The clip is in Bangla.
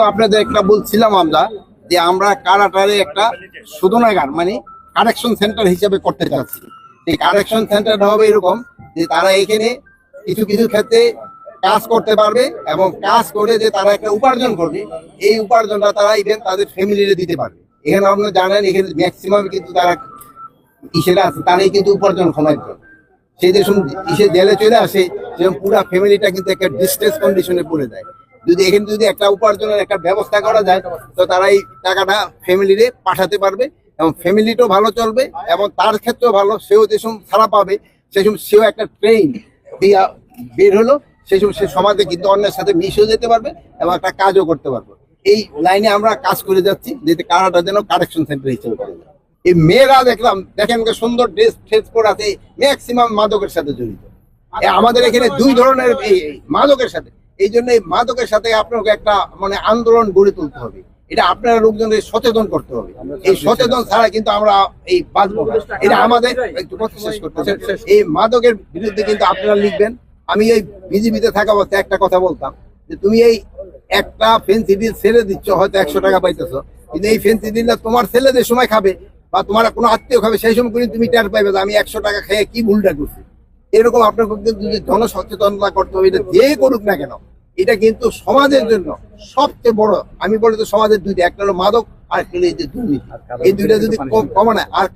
আপনাদের একটা বলছিলাম আমরা যে আমরা কারাটারে একটা শোধনাগার মানে কারেকশন সেন্টার হিসেবে করতে চাচ্ছি। এই কারেকশন সেন্টারটা হবে এরকম যে তারা এখানে কিছু কিছু ক্ষেত্রে কাজ করতে পারবে এবং কাজ করে যে তারা একটা উপার্জন করবে, এই উপার্জনটা তারা ইভেন তাদের ফ্যামিলিরে দিতে পারবে। এখানে আপনারা জানেন এখানে ম্যাক্সিমাম কিন্তু তারা ইসেরা আছে, তারাই কিন্তু উপার্জন ক্ষমায় করে। সেই যে ইসে জেলে চলে আসে, যেমন পুরো ফ্যামিলিটা কিন্তু একটা ডিস্ট্রেস কন্ডিশনে পড়ে যায়। যদি এখানে যদি একটা উপার্জনের একটা ব্যবস্থা করা যায়, তো তারা এই টাকাটা ফ্যামিলিরে পাঠাতে পারবে এবং ফ্যামিলিটাও ভালো চলবে এবং তার ক্ষেত্রেও ভালো। সেও যে সময় ছাড়া পাবে, সেই সময় সেও একটা ট্রেন দিয়া বের হলো, সেই সময় সে সমাজে কিন্তু অন্যের সাথে মিশেও যেতে পারবে এবং একটা কাজও করতে পারবে। এই লাইনে আমরা কাজ করে যাচ্ছি, যাতে কারাটা যেন কারেকশন সেন্টার হিসেবে করে যায়। এই মেয়েরা দেখেন সুন্দর ড্রেস পরে আছে, ম্যাক্সিমাম মাদকের সাথে জড়িত। আমাদের এখানে দুই ধরনের এই মাদকের সাথে, এই জন্য এই মাদকের সাথে আপনাকে একটা মানে আন্দোলন গড়ে তুলতে হবে। এটা আপনারা লোকজনের সচেতন করতে হবে। এই সচেতন ছাড়া কিন্তু আমরা এই বাঁচবো না। এটা আমাদের একটু কথা শেষ করতে হবে। এই মাদকের বিরুদ্ধে কিন্তু আপনারা লিখবেন। আমি এই বিজিবিতে থাকা অবস্থায় একটা কথা বলতাম যে তুমি এই একটা ফেন্সি ডিল ছেড়ে দিচ্ছ, হয়তো 100 টাকা পাইতেছো, কিন্তু এই ফেন্সি ডিলটা তোমার ছেলেদের সময় খাবে বা তোমার কোনো আত্মীয় খাবে, সেই সময় কিন্তু তুমি টের পাইবে যে আমি 100 টাকা খেয়ে কি ভুলটা করছি। এরকম আপনার যদি জনসচেতনতা করতে হবে, এটা যে করুক না কেন, এটা কিন্তু সমাজের জন্য সবচেয়ে বড়। আমি বলি তো সমাজের দুইটা, একটা হলো মাদক আর একটা হলো এই যে দুর্নীতি। এই দুইটা যদি কমানো আর